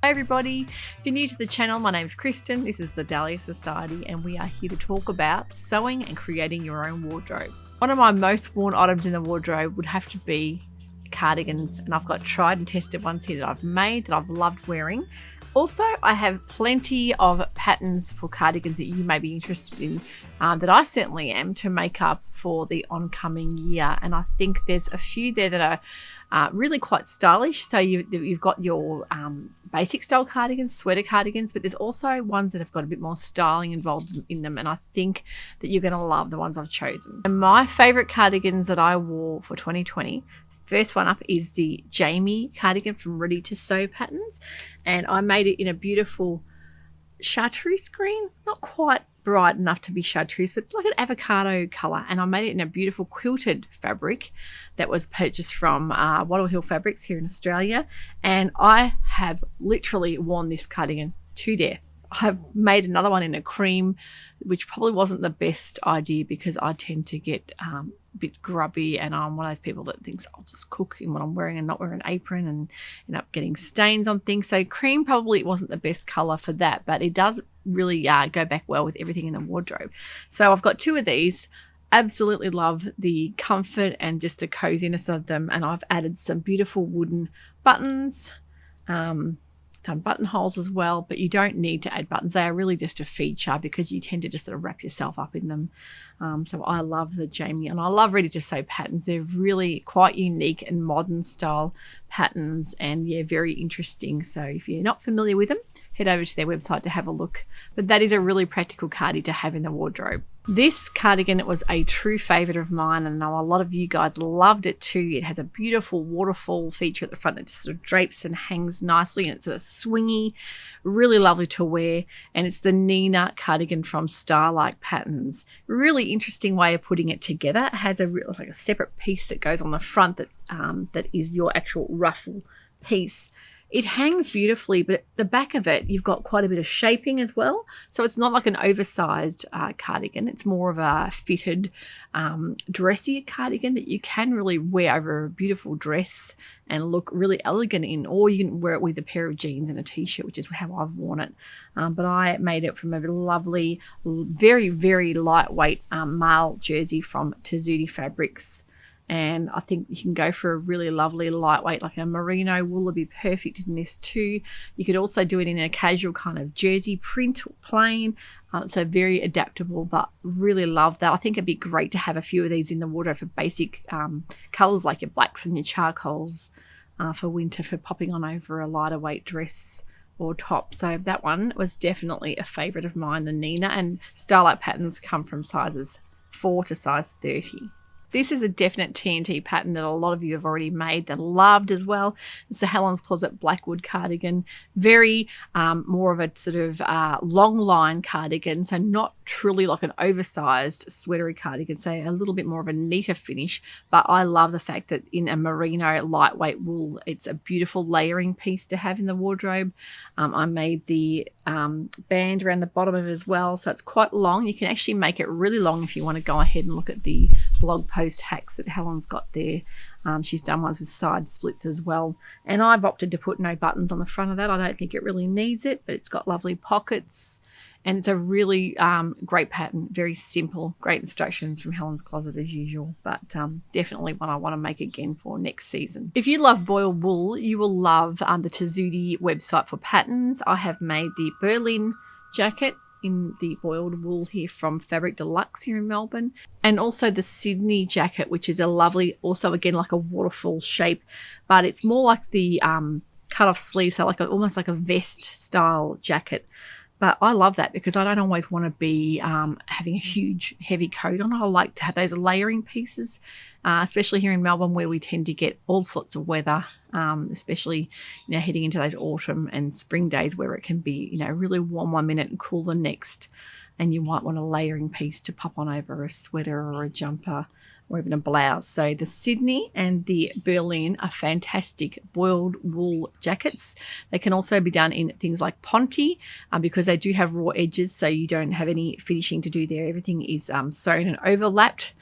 Hi everybody, if you're new to the channel, my name's Kristen, this is the Dahlia Society and we are here to talk about sewing and creating your own wardrobe. One of my most worn items in the wardrobe would have to be cardigans, and I've got tried and tested ones here that I've made that I've loved wearing. Also, I have plenty of patterns for cardigans that you may be interested in, that I certainly am, to make up for the oncoming year. And I think there's a few there that are really quite stylish. So you've got your basic style cardigans, sweater cardigans, but there's also ones that have got a bit more styling involved in them. And I think that you're going to love the ones I've chosen. And my favourite cardigans that I wore for 2020, first one up is the Jamie cardigan from Ready to Sew Patterns, and I made it in a beautiful chartreuse green, not quite bright enough to be chartreuse, but like an avocado colour, and I made it in a beautiful quilted fabric that was purchased from Waterfall Fabrics here in Australia, and I have literally worn this cardigan to death. I've made another one in a cream, which probably wasn't the best idea because I tend to get a bit grubby, and I'm one of those people that thinks I'll just cook in what I'm wearing and not wear an apron and end up getting stains on things. So cream probably wasn't the best colour for that, but it does really go back well with everything in the wardrobe. So I've got two of these. Absolutely love the comfort and just the coziness of them, and I've added some beautiful wooden buttons, done buttonholes as well, but you don't need to add buttons. They are really just a feature because you tend to just sort of wrap yourself up in them. So I love the Jamie, and I love Ready to Sew patterns. They're really quite unique and modern style patterns, and yeah, very interesting. So if you're not familiar with them, head over to their website to have a look. But that is a really practical cardi to have in the wardrobe. This cardigan was a true favourite of mine, and I know a lot of you guys loved it too. It has a beautiful waterfall feature at the front that just sort of drapes and hangs nicely, and it's sort of swingy, really lovely to wear. And it's the Neenah cardigan from Starlight Patterns. Really interesting way of putting it together. It has like a separate piece that goes on the front that is your actual ruffle piece. It hangs beautifully, but at the back of it, you've got quite a bit of shaping as well. So it's not like an oversized cardigan. It's more of a fitted, dressy cardigan that you can really wear over a beautiful dress and look really elegant in, or you can wear it with a pair of jeans and a t-shirt, which is how I've worn it. But I made it from a lovely, very, very lightweight male jersey from Sewciety Fabrics. And I think you can go for a really lovely lightweight, like a merino wool would be perfect in this too. You could also do it in a casual kind of jersey print, plain, so very adaptable, but really love that. I think it'd be great to have a few of these in the wardrobe for basic colours like your blacks and your charcoals for winter, for popping on over a lighter weight dress or top. So that one was definitely a favourite of mine, the Neenah, and Starlight Patterns come from sizes 4 to size 30. This is a definite TNT pattern that a lot of you have already made and loved as well. It's the Helen's Closet Blackwood cardigan. Very more of a sort of long line cardigan, so not truly like an oversized sweatery cardigan, so a little bit more of a neater finish. But I love the fact that in a merino lightweight wool, it's a beautiful layering piece to have in the wardrobe. I made the band around the bottom of it as well, so it's quite long. You can actually make it really long if you want to go ahead and look at the blog post hacks that Helen's got there. She's done ones with side splits as well, and I've opted to put no buttons on the front of that. I don't think it really needs it, but it's got lovely pockets, and it's a really great pattern, very simple, great instructions from Helen's Closet as usual, but definitely one I want to make again for next season. If you love boiled wool, you will love the Sewciety website for patterns. I have made the Berlin jacket in the boiled wool here from Fabric Deluxe here in Melbourne, and also the Sydney jacket, which is a lovely, also again like a waterfall shape, but it's more like the cut off sleeve, so like almost like a vest style jacket. But I love that because I don't always want to be having a huge heavy coat on. I like to have those layering pieces, especially here in Melbourne where we tend to get all sorts of weather, especially heading into those autumn and spring days where it can be really warm one minute and cool the next. and you might want a layering piece to pop on over a sweater or a jumper or even a blouse. So the Sydney and the Berlin are fantastic boiled wool jackets. They can also be done in things like Ponte because they do have raw edges, so you don't have any finishing to do there. Everything is sewn and overlapped,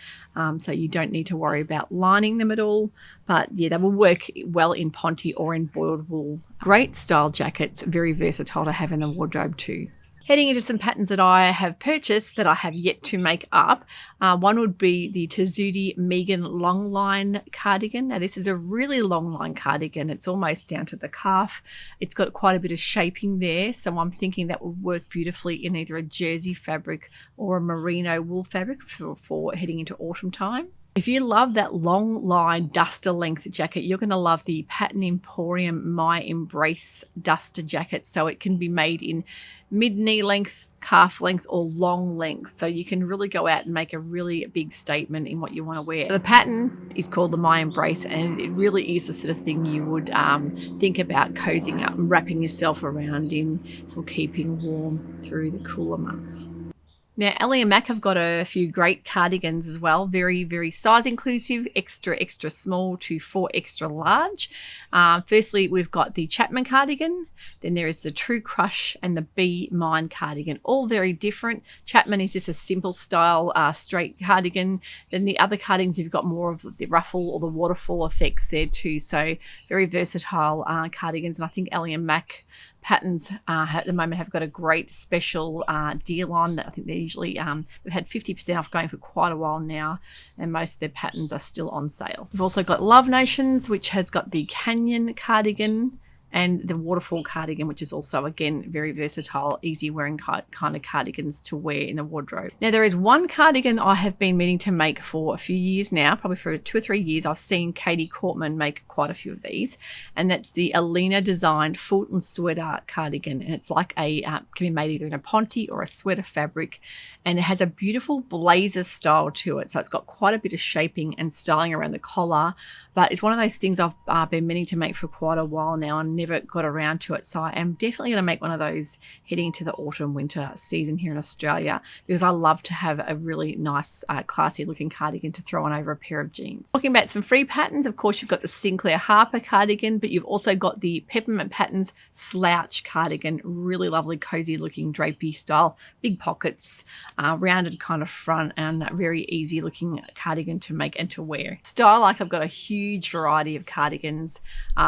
so you don't need to worry about lining them at all. But yeah, they will work well in Ponte or in boiled wool. Great style jackets, very versatile to have in the wardrobe too. Heading into some patterns that I have purchased that I have yet to make up. One would be the Tessuti Megan long line cardigan. Now this is a really long line cardigan. It's almost down to the calf. It's got quite a bit of shaping there. So I'm thinking that would work beautifully in either a jersey fabric or a merino wool fabric for heading into autumn time. If you love that long line duster length jacket, you're going to love the Pattern Emporium My Embrace duster jacket. So it can be made in mid knee length, calf length, or long length. So you can really go out and make a really big statement in what you want to wear. The pattern is called the My Embrace, and it really is the sort of thing you would think about cozying up and wrapping yourself around in for keeping warm through the cooler months. Now, Ellie and Mac have got a few great cardigans as well. Very, very size inclusive, extra, extra small to 4 extra large. Firstly, we've got the Chapman cardigan. Then there is the True Crush and the Be Mine cardigan. All very different. Chapman is just a simple style straight cardigan. Then the other cardigans, you've got more of the ruffle or the waterfall effects there too. So very versatile cardigans. And I think Ellie and Mac patterns at the moment have got a great special deal on. I think they're usually they've had 50% off going for quite a while now, and most of their patterns are still on sale. We've also got Love Notions, which has got the Canyon cardigan and the waterfall cardigan, which is also, again, very versatile, easy wearing kind of cardigans to wear in the wardrobe. Now, there is one cardigan I have been meaning to make for a few years now, probably for 2 or 3 years. I've seen Katie Cortman make quite a few of these, and that's the Alina designed Fulton sweater cardigan. And it's like a, can be made either in a Ponte or a sweater fabric, and it has a beautiful blazer style to it. So it's got quite a bit of shaping and styling around the collar, but it's one of those things I've been meaning to make for quite a while now and never got around to it. So I am definitely going to make one of those heading into the autumn winter season here in Australia, because I love to have a really nice classy looking cardigan to throw on over a pair of jeans. Talking about some free patterns, of course you've got the Sinclair Harper cardigan, but you've also got the Peppermint Patterns Slouch cardigan. Really lovely cozy looking drapey style, big pockets, rounded kind of front, and very easy looking cardigan to make and to wear. Style like I've got a huge variety of cardigans,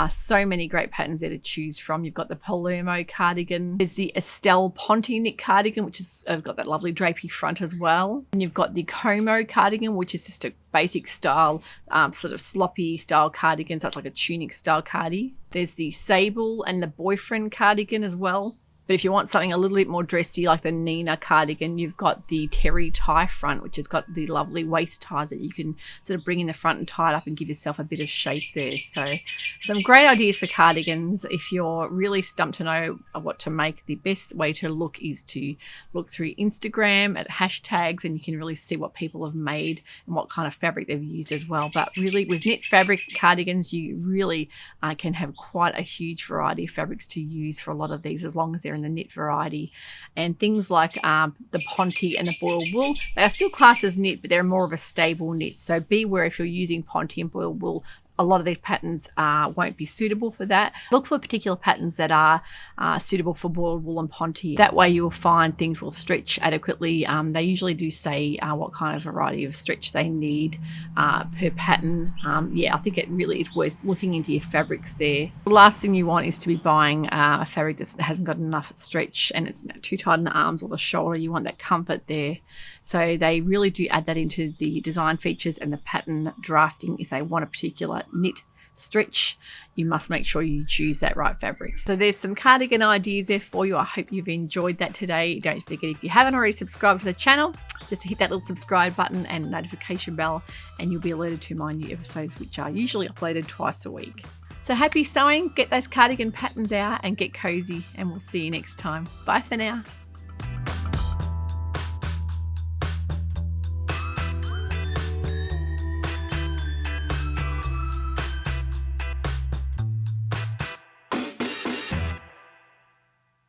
so many great patterns there to choose from. You've got the Palermo cardigan. There's the Estelle Ponte knit cardigan, which is got that lovely drapey front as well. And you've got the Como cardigan, which is just a basic style, sort of sloppy style cardigan. So it's like a tunic style cardi. There's the Sable and the Boyfriend cardigan as well. But if you want something a little bit more dressy like the Neenah cardigan, you've got the Terry tie front, which has got the lovely waist ties that you can sort of bring in the front and tie it up and give yourself a bit of shape there. So some great ideas for cardigans. If you're really stumped to know what to make, the best way to look is to look through Instagram at hashtags, and you can really see what people have made and what kind of fabric they've used as well. But really with knit fabric cardigans, you really can have quite a huge variety of fabrics to use for a lot of these, as long as they're in the knit variety. And things like the Ponte and the boiled wool, they are still classed as knit, but they're more of a stable knit. So beware if you're using Ponte and boiled wool, a lot of these patterns won't be suitable for that. Look for particular patterns that are suitable for boiled wool and Ponte. That way you will find things will stretch adequately. They usually do say what kind of variety of stretch they need per pattern. Yeah, I think it really is worth looking into your fabrics there. The last thing you want is to be buying a fabric that hasn't got enough stretch and it's too tight in the arms or the shoulder. You want that comfort there. So they really do add that into the design features and the pattern drafting. If they want a particular knit stretch, you must make sure you choose that right fabric. So there's some cardigan ideas there for you. I hope you've enjoyed that today. Don't forget, if you haven't already subscribed to the channel, just hit that little subscribe button and notification bell, and you'll be alerted to my new episodes, which are usually uploaded twice a week. So happy sewing, get those cardigan patterns out and get cozy, and we'll see you next time. Bye for now.